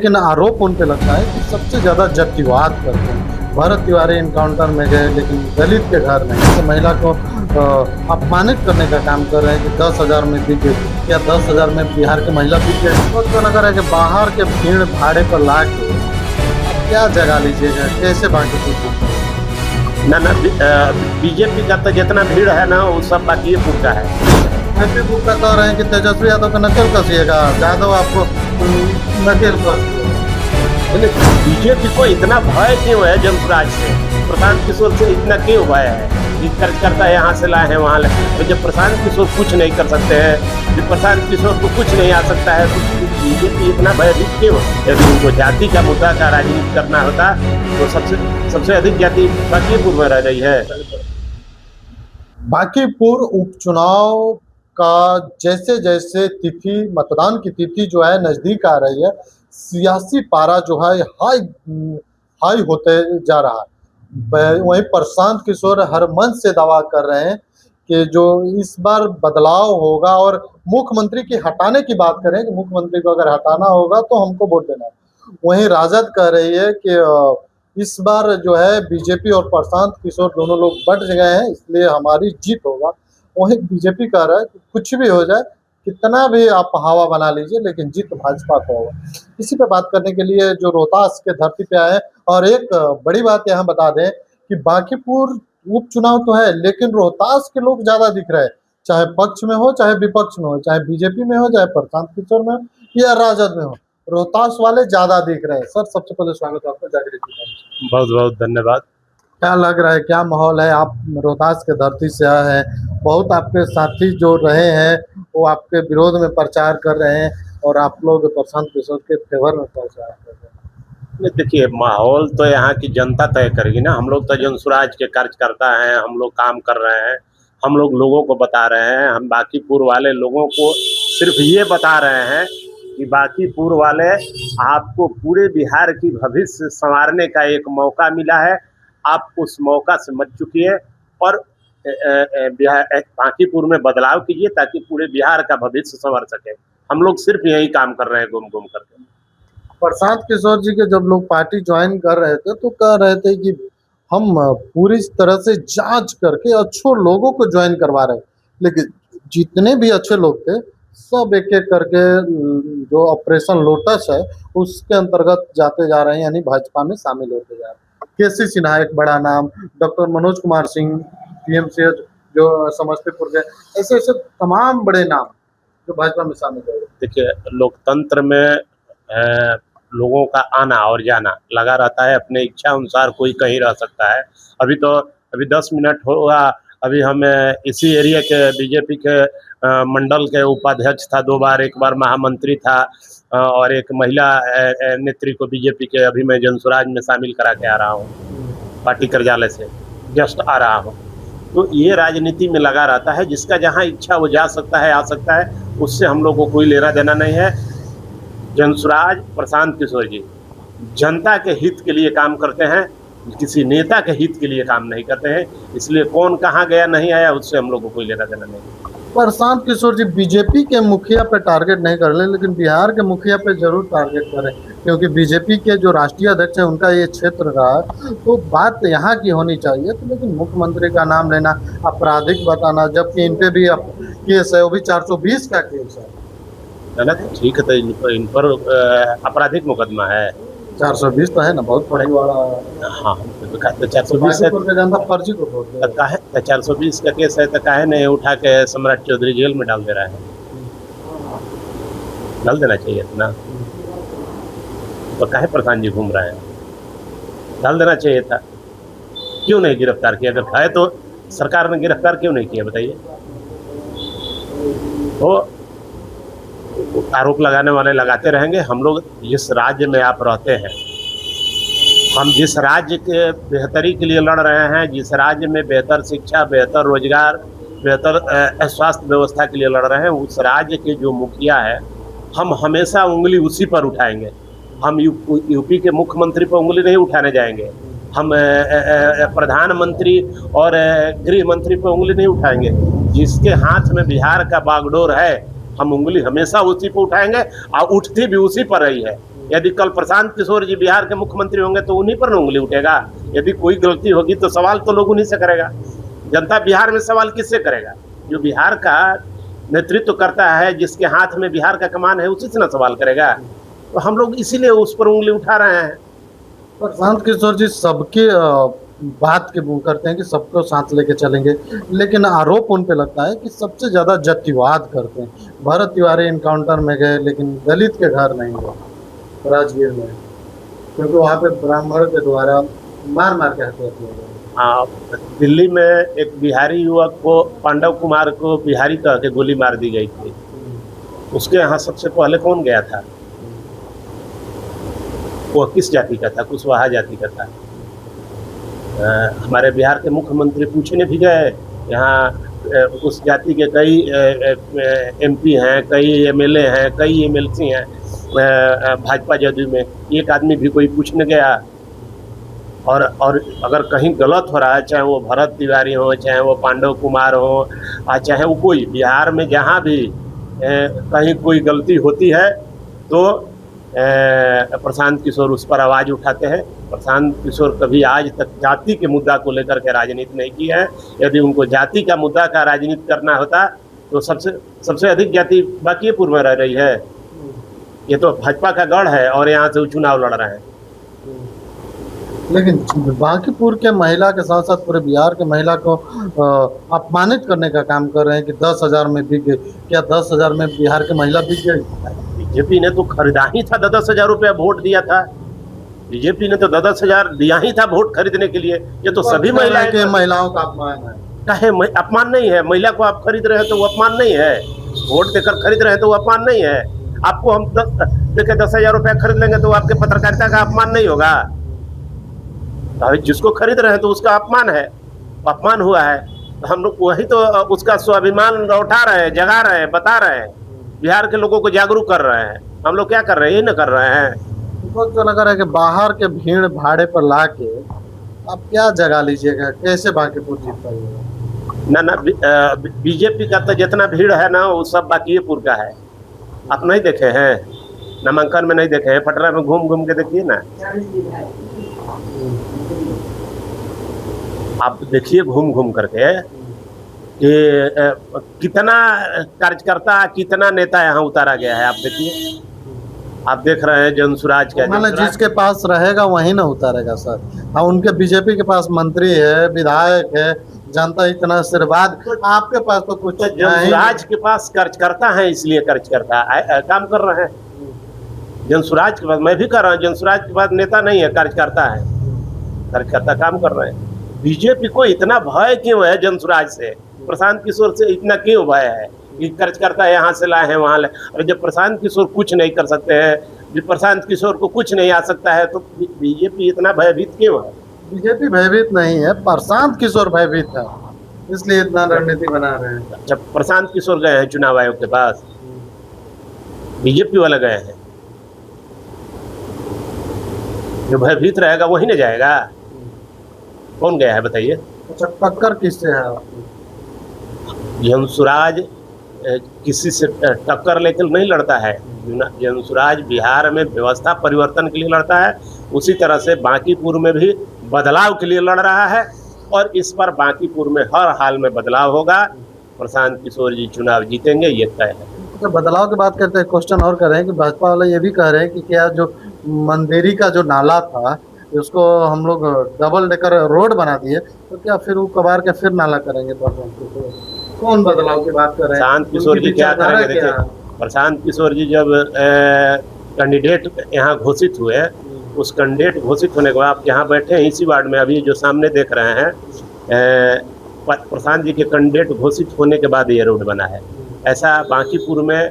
लेकिन आरोप उन पे लगता है कि सबसे ज़्यादा जातिवाद करते हैं। भरत तिवारी इनकाउंटर में गए लेकिन दलित के घर नहीं, जैसे महिला को अपमानित करने का काम कर रहे हैं कि 10,000 में बिके या 10,000 में बिहार की महिला बिके। तो नगर है कि बाहर के भीड़ भाड़े पर ला के क्या जगह लीजिएगा, कैसे बाकी ना बीजेपी का तो जितना भीड़ है ना वो सब बाकीपुर का है। बाकीपुर का कह रहे हैं कि तेजस्वी यादव का नकल कसिएगा, यादव आपको नकल कर। बीजेपी को इतना भय क्यों है जनसुराज से? प्रशांत किशोर से इतना क्यों भय है कि खर्च करता है, यहाँ से लाए हैं वहाँ लाए। तो जब प्रशांत किशोर कुछ नहीं कर सकते हैं, जब प्रशांत किशोर को कुछ नहीं आ सकता है, तो बीजेपी इतना भयभीत क्यों? यदि उनको जाति का मुद्दा का राजनीति करना होता तो सबसे अधिक जाति बाकीपुर में रह रही है। बाकीपुर उपचुनाव का जैसे जैसे तिथि, मतदान की तिथि जो है नजदीक आ रही है, सियासी पारा जो है हाई होते जा रहा है। वहीं प्रशांत किशोर हर मंच से दावा कर रहे हैं कि जो इस बार बदलाव होगा, और मुख्यमंत्री की हटाने की बात करें कि मुख्यमंत्री को अगर हटाना होगा तो हमको वोट देना है। वहीं राजद कह रही है कि इस बार जो है बीजेपी और प्रशांत किशोर दोनों लोग बट गए हैं, इसलिए हमारी जीत होगा। वहीं बीजेपी कह रहा है कि कुछ भी हो जाए, कितना भी आप हवा बना लीजिए, लेकिन जीत भाजपा को होगा। इसी पे बात करने के लिए जो रोहतास के धरती पे आए, और एक बड़ी बात यहाँ बता दें कि बाकीपुर उपचुनाव तो है लेकिन रोहतास के लोग ज्यादा दिख रहे हैं, चाहे पक्ष में हो चाहे विपक्ष में हो, चाहे बीजेपी में हो चाहे प्रशांत किशोर में हो या राजद में हो, रोहतास वाले ज्यादा दिख रहे हैं। सर सबसे पहले स्वागत है आपका जागृति। बहुत बहुत धन्यवाद। क्या लग रहा है, क्या माहौल है? आप रोहतास के धरती से आए हैं, बहुत आपके साथी जो रहे हैं वो आपके विरोध में प्रचार कर रहे हैं और आप लोग प्रशांत किशोर के फेवर में प्रचार कर रहे हैं। देखिए, माहौल तो यहाँ की जनता तय करेगी ना। हम लोग तो जनसुराज के कार्यकर्ता हैं, हम लोग काम कर रहे हैं, हम लोग लोगों को बता रहे हैं। हम बाकीपुर वाले लोगों को सिर्फ ये बता रहे हैं कि बाकीपुर वाले आपको पूरे बिहार की भविष्य संवारने का एक मौका मिला है, आप उस मौका से मत चुकिए और बाकीपुर में बदलाव कीजिए ताकि पूरे बिहार का भविष्य संवर सके। हम लोग सिर्फ यही काम कर रहे हैं घूम घूम करके। प्रशांत किशोर जी के जब लोग पार्टी ज्वाइन कर रहे थे तो कह रहे थे कि हम पूरी तरह से जांच करके अच्छे लोगों को ज्वाइन करवा रहे हैं, लेकिन जितने भी अच्छे लोग थे सब एक एक करके जो ऑपरेशन लोटस है उसके अंतर्गत जाते जा रहे हैं, यानी भाजपा में शामिल होते जा रहे हैं। केसी सिन्हा एक बड़ा नाम, डॉक्टर मनोज कुमार सिंह पीएमसीएच जो समस्तीपुर के, ऐसे ऐसे तमाम बड़े नाम जो भाजपा में शामिल हो गए। देखिए, लोकतंत्र में लोगों का आना और जाना लगा रहता है, अपने इच्छा अनुसार कोई कहीं रह सकता है। अभी 10 मिनट होगा, अभी हम इसी एरिया के बीजेपी के मंडल के उपाध्यक्ष था 2 बार, 1 बार महामंत्री था और एक महिला नेत्री को बीजेपी के अभी मैं जनसुराज में शामिल करा के आ रहा हूँ, पार्टी कार्यालय से जस्ट आ रहा हूँ। तो ये राजनीति में लगा रहता है, जिसका जहाँ इच्छा वो जा सकता है, आ सकता है, उससे हम लोग को कोई लेना देना नहीं है। जनसुराज प्रशांत किशोर जी जनता के हित के लिए काम करते हैं, किसी नेता के हित के लिए काम नहीं करते हैं, इसलिए कौन कहाँ गया नहीं आया उससे हम लोग को कोई लेना देना नहीं। प्रशांत किशोर जी बीजेपी के मुखिया पे टारगेट नहीं कर ले, लेकिन बिहार के मुखिया पे जरूर टारगेट करें, क्योंकि बीजेपी के जो राष्ट्रीय अध्यक्ष है उनका ये क्षेत्र रहा है, तो बात यहाँ की होनी चाहिए। तो लेकिन मुख्यमंत्री का नाम लेना, आपराधिक बताना, जबकि इन पे भी केस है, वो भी 420 का केस है ना। ठीक है, तो इन पर आपराधिक मुकदमा है। 420 तो है ना, बहुत बड़ी वाला। हाँ, तो 420 जनता फर्जी को वोट दे। 420 का केस है तो काहे नहीं उठा के सम्राट चौधरी जेल में डाल दे रहा है? डाल देना चाहिए ना, तो काहे प्रधान जी घूम रहे हैं? डाल देना चाहिए था, क्यों नहीं गिरफ्तार किया? अगर है तो सरकार ने गिरफ्तार क्यों नहीं किया बताइए? तो आरोप लगाने वाले लगाते रहेंगे। हम लोग जिस राज्य में आप रहते हैं, हम जिस राज्य के बेहतरी के लिए लड़ रहे हैं, जिस राज्य में बेहतर शिक्षा, बेहतर रोजगार, बेहतर स्वास्थ्य व्यवस्था के लिए लड़ रहे हैं, उस राज्य के जो मुखिया है, हम हमेशा उंगली उसी पर उठाएंगे। हम यूपी के मुख्यमंत्री पर उंगली नहीं उठाने जाएंगे, हम प्रधानमंत्री और गृह मंत्री पर उंगली नहीं उठाएंगे। जिसके हाथ में बिहार का बागडोर है, हम उंगली हमेशा उसी पर उठाएंगे और उठती भी उसी पर रही है। यदि कल प्रशांत किशोर जी बिहार के मुख्यमंत्री होंगे तो उन्हीं पर उंगली उठेगा। यदि कोई गलती होगी तो सवाल तो लोग उन्हीं से करेगा। जनता बिहार में सवाल किससे करेगा? जो बिहार का नेतृत्व करता है, जिसके हाथ में बिहार का कमान है, उसी से ना सवाल करेगा। तो हम लोग इसीलिए उस पर उंगली उठा रहे हैं। प्रशांत किशोर जी सबके बात के वो करते हैं कि सबको साथ लेके चलेंगे, लेकिन आरोप उन पे लगता है कि सबसे ज़्यादा जातिवाद करते हैं। भरत तिवारी एनकाउंटर में गए लेकिन दलित के घर नहीं गए राजगीर में, क्योंकि वहाँ पे ब्राह्मण के द्वारा मार मार के हत्या किया गया। दिल्ली में एक बिहारी युवक को, पांडव कुमार को बिहारी कह के गोली मार दी गई थी। उसके यहाँ सबसे पहले कौन गया था? वो किस जाति का था? कुशवाहा जाति का था। हमारे बिहार के मुख्यमंत्री पूछने भी गए। यहाँ उस जाति के कई एमपी हैं, कई एमएलए हैं, कई एमएलसी हैं भाजपा जदयू में। एक आदमी भी कोई पूछने गया? और अगर कहीं गलत हो रहा है, चाहे वो भरत तिवारी हो, चाहे वो पांडव कुमार हो, चाहे वो कोई, बिहार में जहाँ भी कहीं कोई गलती होती है तो प्रशांत किशोर उस पर आवाज़ उठाते हैं। प्रशांत किशोर कभी आज तक जाति के मुद्दा को लेकर के राजनीति नहीं की है। यदि उनको जाति का मुद्दा का राजनीति करना होता तो सबसे अधिक जाति बांकीपुर में रह रही है। ये तो भाजपा का गढ़ है और यहाँ से चुनाव लड़ रहे हैं। लेकिन बांकीपुर के महिला के साथ साथ पूरे बिहार के महिला को अपमानित करने का काम कर रहे हैं कि 10,000 में बिक गई। क्या 10,000 में बिहार की महिला बिक गई? बीजेपी ने तो खरीदा ही था, 10,000 रुपया वोट दिया था। बीजेपी ने तो 10,000 दिया ही था वोट खरीदने के लिए। ये तो सभी महिलाएं के महिलाओं का अपमान है। कहे अपमान नहीं है। महिला को आप खरीद रहे हैं तो वो अपमान नहीं है। वोट देकर खरीद रहे हैं तो वो अपमान नहीं है। आपको हम 10,000 रुपया खरीद लेंगे तो आपके पत्रकारिता का अपमान नहीं होगा। जिसको खरीद रहे हैं तो उसका अपमान है, अपमान हुआ है। तो हम लोग वही तो उसका स्वाभिमान उठा रहे हैं, जगा रहे हैं, बता रहे हैं, बिहार के लोगों को जागरूक कर रहे हैं। हम लोग क्या कर रहे हैं? ये न कर रहे हैं। तो लग रहा है कि बाहर के भीड़ भाड़े पर ला के आप क्या जगा लीजिएगा? कैसे बांकीपुर जीत पाइएगा? ना बीजेपी का तो जितना भीड़ है ना, वो सब बांकीपुर का है। आप नहीं देखे हैं? नामांकन में नहीं देखे हैं? पटना में घूम घूम के देखिए ना, आप देखिए घूम घूम करके कि कितना कार्यकर्ता, कितना नेता यहाँ उतारा गया है। आप देखिए, आप देख रहे हैं जनसुराज का, जिसके पास रहेगा वही ना उतारेगा सर। हाँ, उनके बीजेपी के पास मंत्री है, विधायक है, जनता इतना आशीर्वाद। आपके पास तो कुछ जनसुराज के पास कार्यकर्ता है, इसलिए कार्यकर्ता काम कर रहे हैं। जनसुराज के पास, मैं भी कर रहा हूँ, जनसुराज के पास नेता नहीं है, कार्यकर्ता है। कार्यकर्ता काम कर रहे हैं। बीजेपी को इतना भय क्यों है जनसुराज से? प्रशांत किशोर से इतना क्यों भय है कि कार्यकर्ता यहाँ से लाए हैं वहाँ लाए? और जब प्रशांत किशोर कुछ नहीं कर सकते हैं, जब प्रशांत किशोर को कुछ नहीं आ सकता है, तो बीजेपी इतना भयभीत क्यों है? बीजेपी भयभीत नहीं है, प्रशांत किशोर भयभीत है, इसलिए इतना रणनीति बना रहे हैं। जब प्रशांत किशोर गए हैं चुनाव आयोग के पास, बीजेपी वाले गए हैं। जो भयभीत रहेगा वही न जाएगा। कौन गया है बताइए? अच्छा, टक्कर किससे है? जनसुराज किसी से टक्कर लेकर नहीं लड़ता है। जनसुराज बिहार में व्यवस्था परिवर्तन के लिए लड़ता है, उसी तरह से बांकीपुर में भी बदलाव के लिए लड़ रहा है। और इस पर बांकीपुर में हर हाल में बदलाव होगा। प्रशांत किशोर जी चुनाव जीतेंगे, ये तय है। तो बदलाव की बात करते हैं, क्वेश्चन और कर रहे हैं कि भाजपा वाले ये भी कह रहे हैं कि क्या जो मंदिरी का जो नाला था उसको हम लोग डबल डेकर रोड बना दिए, तो क्या फिर वो कबार के फिर नाला करेंगे? तो कौन बदलाव की बात कर रहे हैं? प्रशांत किशोर जी क्या करेंगे? देखिए, प्रशांत किशोर जी जब कैंडिडेट यहाँ घोषित हुए, उस कैंडिडेट घोषित होने के बाद आप यहाँ बैठे हैं इसी वार्ड में, अभी जो सामने देख रहे हैं, प्रशांत जी के कैंडिडेट घोषित होने के बाद ये रोड बना है। ऐसा बांकीपुर में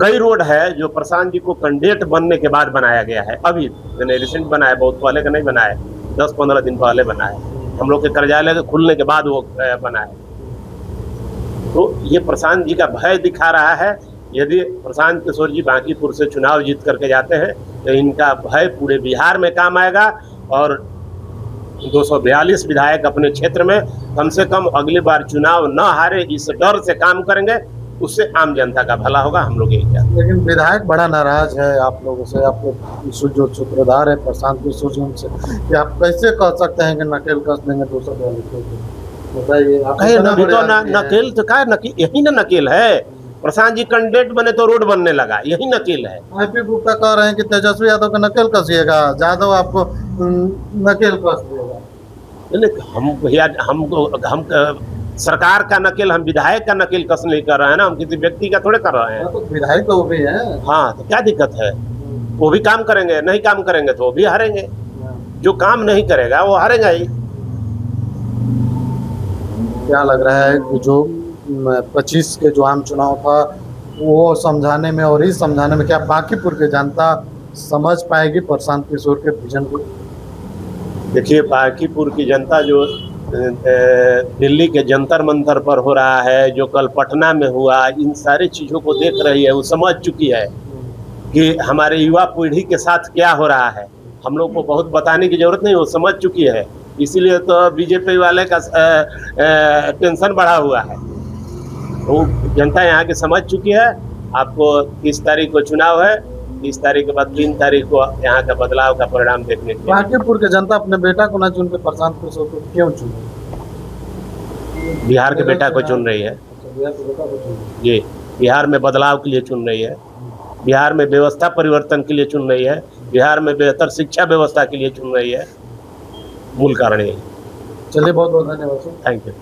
कई रोड है जो प्रशांत जी को कैंडिडेट बनने के बाद बनाया गया है। अभी मैंने रिसेंट बना है, बहुत पहले का नहीं बना है, 10-15 दिन पहले बना है। हम लोग के कार्यालय के खुलने के बाद वो बना है। तो ये प्रशांत जी का भय दिखा रहा है। यदि प्रशांत किशोर जी बांकीपुर से चुनाव जीत करके जाते हैं तो इनका भय पूरे बिहार में काम आएगा। और 242 विधायक अपने क्षेत्र में कम से कम अगली बार चुनाव न हारे, इस डर से काम करेंगे। उससे आम जनता का भला होगा, हम लोग यही चाहते हैं। लेकिन विधायक बड़ा नाराज है आप लोगों से, आप लोग जो सूत्रधार है प्रशांत किशोर जी उनसे, कि आप कैसे कह सकते हैं कि नकेल कस देंगे दूसरे दल को? बताइए आप कहे इतना अभी बड़े तो आदमी हैं। नकेल तो क्या नकेल, यही ना नकेल है। प्रशांत जी कैंडिडेट बने तो रोड बनने लगा, यही नकेल है। आईपी गुप्ता कह रहे हैं कि तेजस्वी यादव का नकेल कसिएगा, यादव आपको नकेल कस देगा। नहीं, हम भैया हम सरकार का नकेल, हम विधायक का नकेल कस नहीं कर रहे हैं ना, हम किसी व्यक्ति का थोड़े कर रहे हैं। हाँ, तो विधायक तो वो भी है। हाँ, तो क्या दिक्कत है? वो भी काम करेंगे, नहीं काम करेंगे तो वो भी हारेंगे। जो काम नहीं करेगा वो हारेगा ही। क्या लग रहा है कि जो 25 के जो आम चुनाव था वो समझाने में और इस समझाने में क्या बांकीपुर की जनता समझ पाएगी प्रशांत किशोर के विजन को? देखिए, बांकीपुर की जनता जो दिल्ली के जंतर मंतर पर हो रहा है, जो कल पटना में हुआ, इन सारी चीज़ों को देख रही है, वो समझ चुकी है कि हमारे युवा पीढ़ी के साथ क्या हो रहा है। हम लोग को बहुत बताने की जरूरत नहीं, वो समझ चुकी है। इसीलिए तो बीजेपी वाले का टेंशन बढ़ा हुआ है। वो जनता यहाँ की समझ चुकी है। आपको 30 तारीख को चुनाव है, 30 तारीख के बाद 3 तारीख को यहाँ का बदलाव का परिणाम देखने को मिलेगा। बांकीपुर के जनता अपने बेटा को ना चुन के प्रशांत किशोर को क्यों चुने? बिहार के बेटा को चुन रही है जी, बिहार में बदलाव के लिए चुन रही है, बिहार में व्यवस्था परिवर्तन के लिए चुन रही है, बिहार में बेहतर शिक्षा व्यवस्था के लिए चुन रही है। मूल कारण यही। चलिए, बहुत बहुत धन्यवाद सर। Thank you.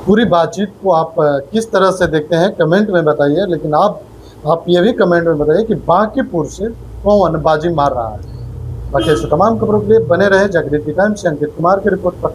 पूरी बातचीत को आप किस तरह से देखते हैं कमेंट में बताइए, लेकिन आप ये भी कमेंट में बताइए कि बांकीपुर से कौन बाजी मार रहा है। बाकी ऐसे तमाम खबरों के लिए बने रहे जागृति टाइम्स से। अंकित कुमार की रिपोर्ट पर।